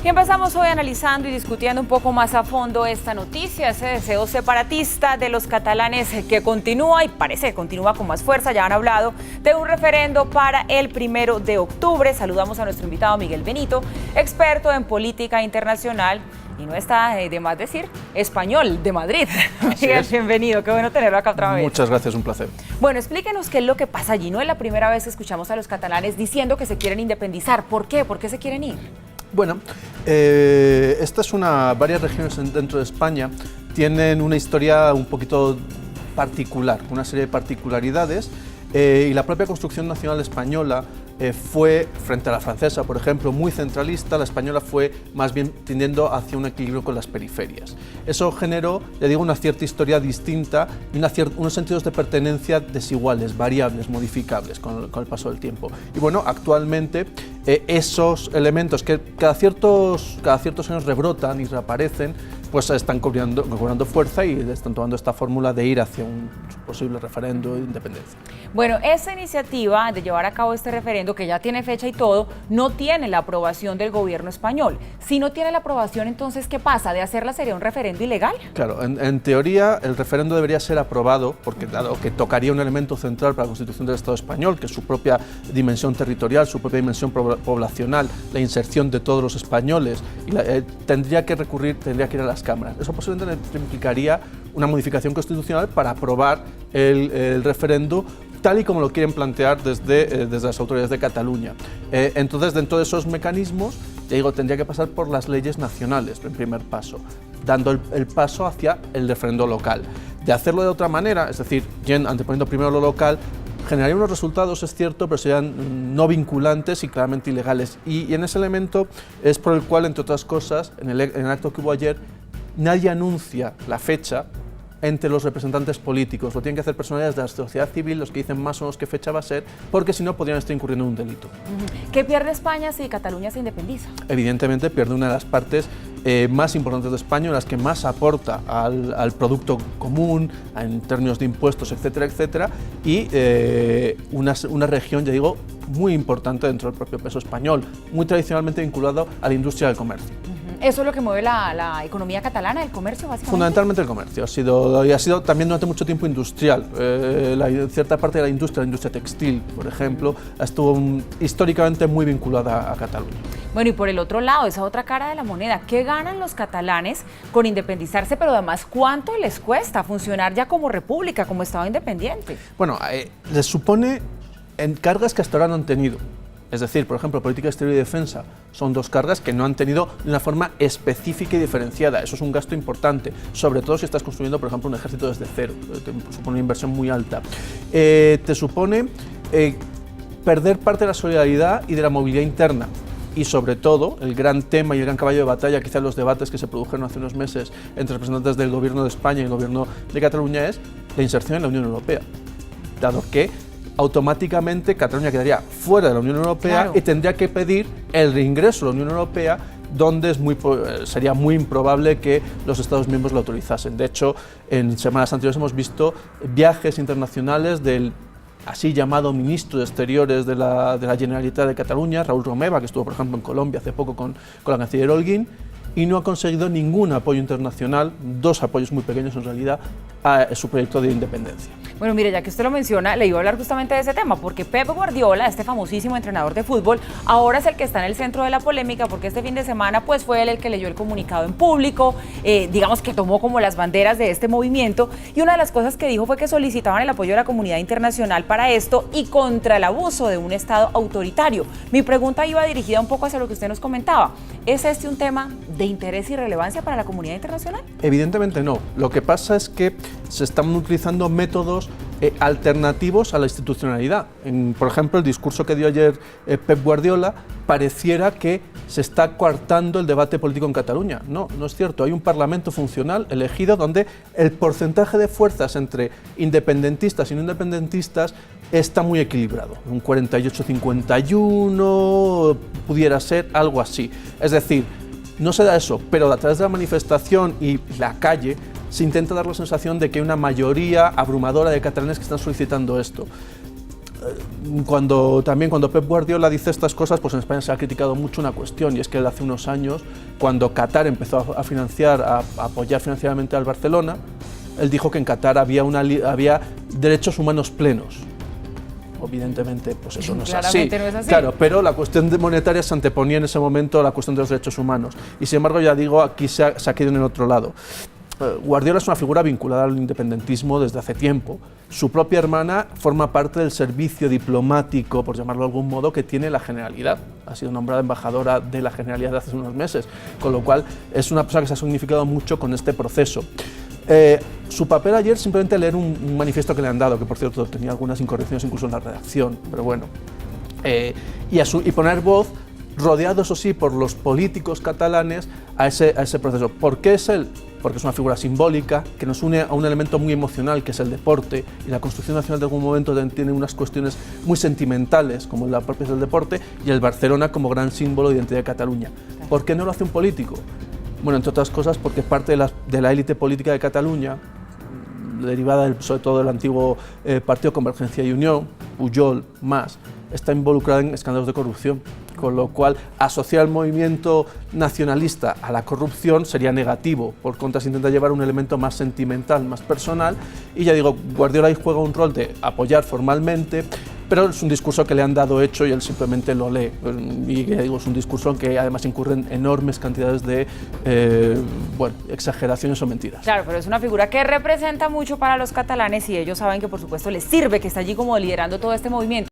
Y empezamos hoy analizando y discutiendo un poco más a fondo esta noticia, ese deseo separatista de los catalanes que continúa y parece que continúa con más fuerza. Ya han hablado de un referendo para el 1 de octubre. Saludamos a nuestro invitado Miguel Benito, experto en política internacional. Y no está de más decir, español de Madrid. Miguel, bienvenido, qué bueno tenerlo acá otra vez. Muchas gracias, un placer. Bueno, explíquenos qué es lo que pasa allí. No es la primera vez que escuchamos a los catalanes diciendo que se quieren independizar. ¿Por qué? ¿Por qué se quieren ir? Bueno, varias regiones dentro de España tienen una historia un poquito particular, una serie de particularidades, y la propia construcción nacional española fue, frente a la francesa, por ejemplo, muy centralista. La española fue más bien tendiendo hacia un equilibrio con las periferias. Eso generó, ya digo, una cierta historia distinta y unos sentidos de pertenencia desiguales, variables, modificables con el paso del tiempo. Y bueno, actualmente esos elementos que cada ciertos años rebrotan y reaparecen, pues están cobrando fuerza y están tomando esta fórmula de ir hacia un posible referendo de independencia. Bueno, esa iniciativa de llevar a cabo este referendo, que ya tiene fecha y todo, no tiene la aprobación del gobierno español. Si no tiene la aprobación, entonces, ¿qué pasa? ¿De hacerla sería un referendo ilegal? Claro, en teoría el referendo debería ser aprobado porque dado que tocaría un elemento central para la Constitución del Estado español, que es su propia dimensión territorial, su propia dimensión poblacional, la inserción de todos los españoles, y tendría que ir a las cámaras. Eso posiblemente implicaría una modificación constitucional para aprobar el referendo tal y como lo quieren plantear desde las autoridades de Cataluña. Entonces, dentro de esos mecanismos, ya digo, tendría que pasar por las leyes nacionales, en primer paso, dando el paso hacia el referendo local. De hacerlo de otra manera, es decir, anteponiendo primero lo local, generaría unos resultados, es cierto, pero serían no vinculantes y claramente ilegales. Y en ese elemento es por el cual, entre otras cosas, en el acto que hubo ayer, nadie anuncia la fecha entre los representantes políticos. Lo tienen que hacer personalidades de la sociedad civil, los que dicen más o menos qué fecha va a ser, porque si no podrían estar incurriendo en un delito. ¿Qué pierde España si Cataluña se independiza? Evidentemente pierde una de las partes más importantes de España, las que más aporta al producto común, en términos de impuestos, etcétera, etcétera, y una región, ya digo, muy importante dentro del propio peso español, muy tradicionalmente vinculado a la industria del comercio. ¿Eso es lo que mueve la economía catalana, el comercio, básicamente? Fundamentalmente el comercio. Ha sido también durante mucho tiempo industrial. Cierta parte de la industria textil, por ejemplo, estuvo históricamente muy vinculada a Cataluña. Bueno, y por el otro lado, esa otra cara de la moneda, ¿qué ganan los catalanes con independizarse? Pero además, ¿cuánto les cuesta funcionar ya como república, como Estado independiente? Bueno, les supone cargas que hasta ahora no han tenido. Es decir, por ejemplo, política exterior y defensa son dos cargas que no han tenido de una forma específica y diferenciada. Eso es un gasto importante, sobre todo si estás construyendo, por ejemplo, un ejército desde cero. Te supone una inversión muy alta. Te supone perder parte de la solidaridad y de la movilidad interna. Y sobre todo, el gran tema y el gran caballo de batalla, quizás los debates que se produjeron hace unos meses entre representantes del Gobierno de España y el Gobierno de Cataluña, es la inserción en la Unión Europea, dado que automáticamente Cataluña quedaría fuera de la Unión Europea, claro, y tendría que pedir el reingreso a la Unión Europea, donde sería muy improbable que los Estados miembros lo autorizasen. De hecho, en semanas anteriores hemos visto viajes internacionales del así llamado ministro de Exteriores de la Generalitat de Cataluña, Raúl Romeva, que estuvo, por ejemplo, en Colombia hace poco con la canciller Holguín, y no ha conseguido ningún apoyo internacional, dos apoyos muy pequeños en realidad, a su proyecto de independencia. Bueno, mire, ya que usted lo menciona, le iba a hablar justamente de ese tema, porque Pep Guardiola, este famosísimo entrenador de fútbol, ahora es el que está en el centro de la polémica, porque este fin de semana pues fue él el que leyó el comunicado en público, digamos que tomó como las banderas de este movimiento, y una de las cosas que dijo fue que solicitaban el apoyo de la comunidad internacional para esto y contra el abuso de un Estado autoritario. Mi pregunta iba dirigida un poco hacia lo que usted nos comentaba. ¿Es este un tema de interés y relevancia para la comunidad internacional? Evidentemente no. Lo que pasa es que se están utilizando métodos alternativos a la institucionalidad. Por ejemplo, el discurso que dio ayer Pep Guardiola pareciera que se está coartando el debate político en Cataluña. No, no es cierto. Hay un parlamento funcional elegido donde el porcentaje de fuerzas entre independentistas y no independentistas está muy equilibrado. Un 48-51 pudiera ser algo así. Es decir, no se da eso, pero a través de la manifestación y la calle se intenta dar la sensación de que hay una mayoría abrumadora de catalanes que están solicitando esto. cuando Pep Guardiola dice estas cosas, pues en España se ha criticado mucho una cuestión, y es que él hace unos años, cuando Qatar empezó a apoyar financieramente al Barcelona, él dijo que en Qatar había derechos humanos plenos. Evidentemente, pues eso no es así. No es así. Claro, pero la cuestión monetaria se anteponía en ese momento a la cuestión de los derechos humanos. Y sin embargo, ya digo, aquí se ha quedado en el otro lado. Guardiola es una figura vinculada al independentismo desde hace tiempo. Su propia hermana forma parte del servicio diplomático, por llamarlo de algún modo, que tiene la Generalidad. Ha sido nombrada embajadora de la Generalidad hace unos meses, con lo cual es una persona que se ha significado mucho con este proceso. Su papel ayer simplemente leer un manifiesto que le han dado, que por cierto tenía algunas incorrecciones incluso en la redacción, pero bueno, y poner voz, rodeado eso sí por los políticos catalanes, a ese proceso. ¿Por qué es él? Porque es una figura simbólica que nos une a un elemento muy emocional, que es el deporte, y la construcción nacional de algún momento tiene unas cuestiones muy sentimentales, como la propia del deporte, y el Barcelona como gran símbolo de identidad de Cataluña. ¿Por qué no lo hace un político? Bueno, entre otras cosas porque es parte de la élite política de Cataluña, derivada sobre todo del antiguo Partido Convergencia y Unión, Pujol, Mas, está involucrada en escándalos de corrupción, con lo cual asociar el movimiento nacionalista a la corrupción sería negativo. Por contra, se intenta llevar un elemento más sentimental, más personal, y ya digo, Guardiola ahí juega un rol de apoyar formalmente, pero es un discurso que le han dado hecho y él simplemente lo lee. Y ya digo, es un discurso en que además incurren enormes cantidades de exageraciones o mentiras. Claro, pero es una figura que representa mucho para los catalanes y ellos saben que por supuesto les sirve que está allí como liderando todo este movimiento.